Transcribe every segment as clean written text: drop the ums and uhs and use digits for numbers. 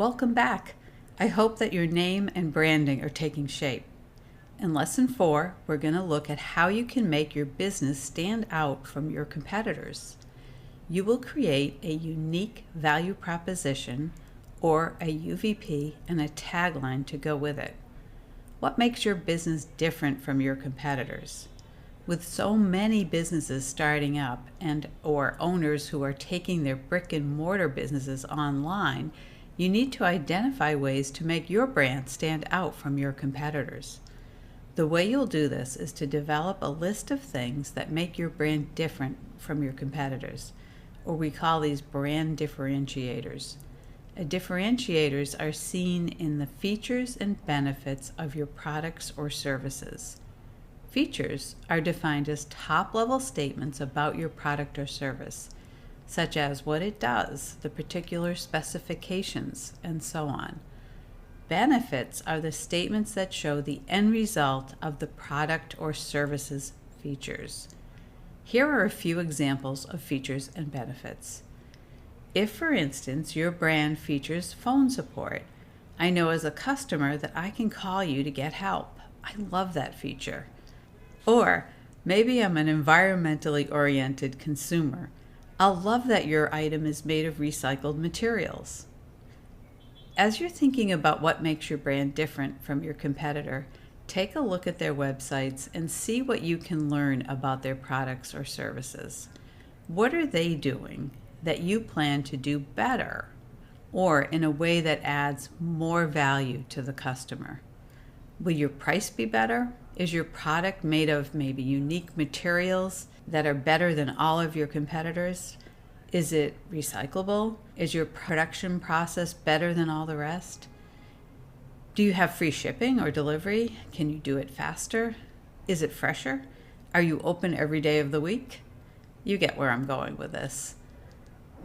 Welcome back. I hope that your name and branding are taking shape. In Lesson 4, we're going to look at how you can make your business stand out from your competitors. You will create a unique value proposition, or a UVP, and a tagline to go with it. What makes your business different from your competitors? With so many businesses starting up or owners who are taking their brick and mortar businesses online, you need to identify ways to make your brand stand out from your competitors. The way you'll do this is to develop a list of things that make your brand different from your competitors, or we call these brand differentiators. Differentiators are seen in the features and benefits of your products or services. Features are defined as top-level statements about your product or service, such as what it does, the particular specifications, and so on. Benefits are the statements that show the end result of the product or service's features. Here are a few examples of features and benefits. If, for instance, your brand features phone support, I know as a customer that I can call you to get help. I love that feature. Or maybe I'm an environmentally oriented consumer. I'll love that your item is made of recycled materials. As you're thinking about what makes your brand different from your competitor, take a look at their websites and see what you can learn about their products or services. What are they doing that you plan to do better, or in a way that adds more value to the customer? Will your price be better? Is your product made of maybe unique materials that are better than all of your competitors? Is it recyclable? Is your production process better than all the rest? Do you have free shipping or delivery? Can you do it faster? Is it fresher? Are you open every day of the week? You get where I'm going with this.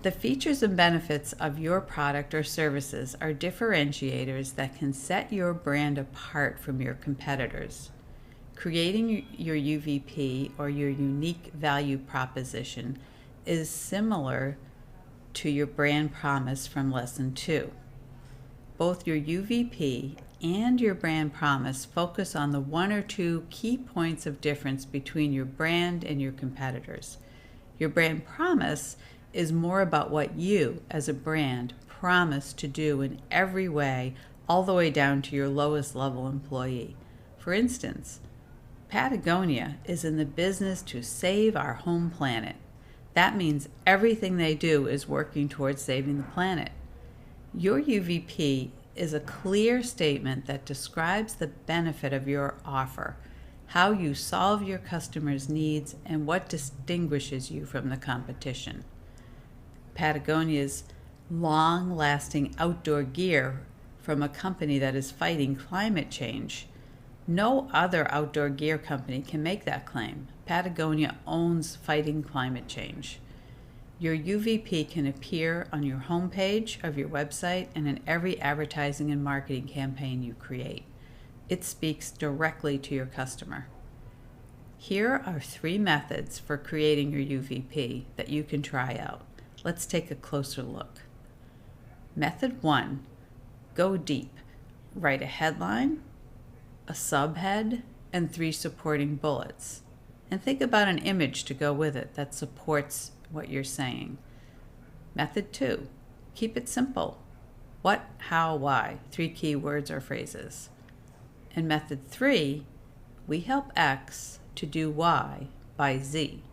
The features and benefits of your product or services are differentiators that can set your brand apart from your competitors. Creating your UVP, or your unique value proposition, is similar to your brand promise from Lesson 2. Both your UVP and your brand promise focus on the one or two key points of difference between your brand and your competitors. Your brand promise is more about what you, as a brand, promise to do in every way, all the way down to your lowest level employee. For instance, Patagonia is in the business to save our home planet. That means everything they do is working towards saving the planet. Your UVP is a clear statement that describes the benefit of your offer, how you solve your customers' needs, and what distinguishes you from the competition. Patagonia's long-lasting outdoor gear from a company that is fighting climate change. No other outdoor gear company can make that claim. Patagonia owns fighting climate change. Your UVP can appear on your homepage of your website and in every advertising and marketing campaign you create. It speaks directly to your customer. Here are 3 methods for creating your UVP that you can try out. Let's take a closer look. Method 1, go deep. Write a headline, a subhead, and 3 supporting bullets. And think about an image to go with it that supports what you're saying. Method 2, keep it simple. What, how, why, 3 key words or phrases. And method 3, we help X to do Y by Z.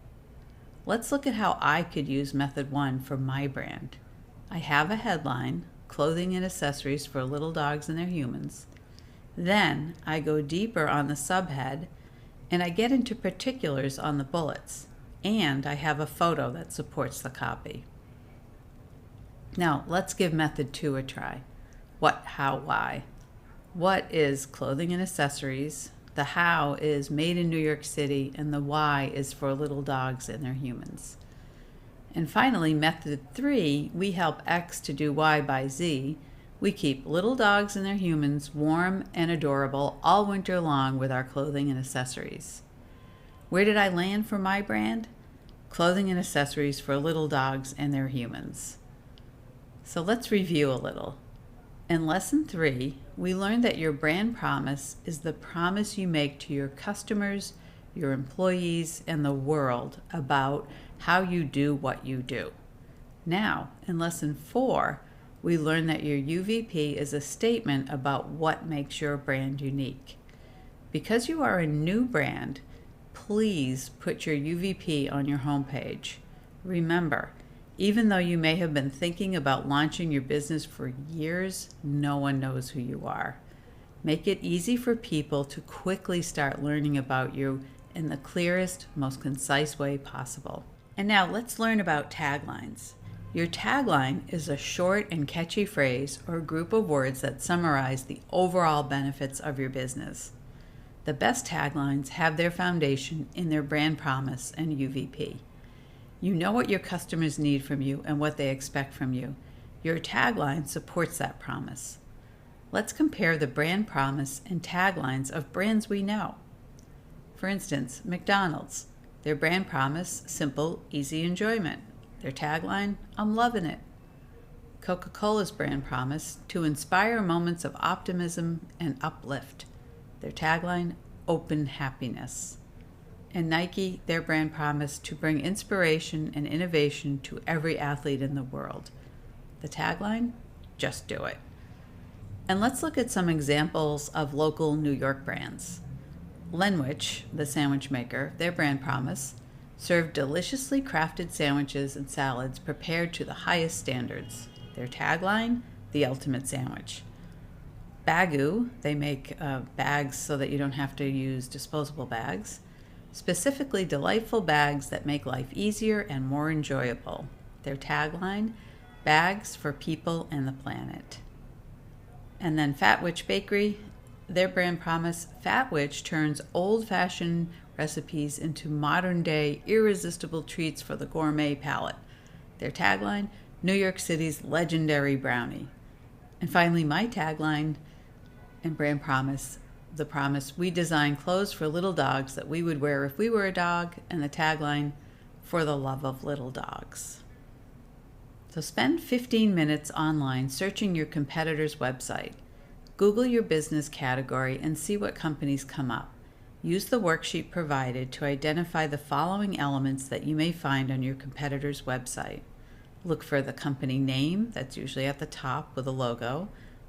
Let's look at how I could use method 1 for my brand. I have a headline, clothing and accessories for little dogs and their humans. Then I go deeper on the subhead, and I get into particulars on the bullets, and I have a photo that supports the copy. Now let's give method 2 a try. What, how, why. What is clothing and accessories? The how is made in New York City, and the why is for little dogs and their humans. And finally, method 3, we help X to do Y by Z. We keep little dogs and their humans warm and adorable all winter long with our clothing and accessories. Where did I land for my brand? Clothing and accessories for little dogs and their humans. So let's review a little. In Lesson 3, we learned that your brand promise is the promise you make to your customers, your employees, and the world about how you do what you do. Now, in Lesson 4, we learned that your UVP is a statement about what makes your brand unique. Because you are a new brand, please put your UVP on your homepage. Remember, even though you may have been thinking about launching your business for years, no one knows who you are. Make it easy for people to quickly start learning about you in the clearest, most concise way possible. And now let's learn about taglines. Your tagline is a short and catchy phrase or group of words that summarize the overall benefits of your business. The best taglines have their foundation in their brand promise and UVP. You know what your customers need from you and what they expect from you. Your tagline supports that promise. Let's compare the brand promise and taglines of brands we know. For instance, McDonald's. Their brand promise, simple, easy enjoyment. Their tagline, I'm loving it. Coca-Cola's brand promise, to inspire moments of optimism and uplift. Their tagline, open happiness. And Nike, their brand promise, to bring inspiration and innovation to every athlete in the world. The tagline, just do it. And let's look at some examples of local New York brands. Lenwich, the sandwich maker, their brand promise, serve deliciously crafted sandwiches and salads prepared to the highest standards. Their tagline, the ultimate sandwich. Baggu, they make bags so that you don't have to use disposable bags. Specifically delightful bags that make life easier and more enjoyable. Their tagline, bags for people and the planet. And then Fat Witch Bakery, their brand promise, Fat Witch turns old-fashioned recipes into modern-day irresistible treats for the gourmet palate. Their tagline, New York City's legendary brownie. And finally, my tagline and brand promise, the promise, we design clothes for little dogs that we would wear if we were a dog, and the tagline, for the love of little dogs. So spend 15 minutes online searching your competitor's website. Google your business category and see what companies come up. Use the worksheet provided to identify the following elements that you may find on your competitor's website. Look for the company name, that's usually at the top with a logo,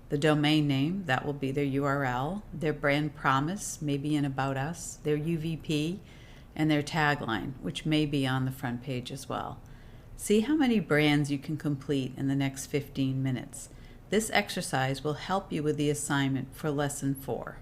the domain name, that will be their URL, their brand promise, maybe in About Us, their UVP, and their tagline, which may be on the front page as well. See how many brands you can complete in the next 15 minutes. This exercise will help you with the assignment for Lesson 4.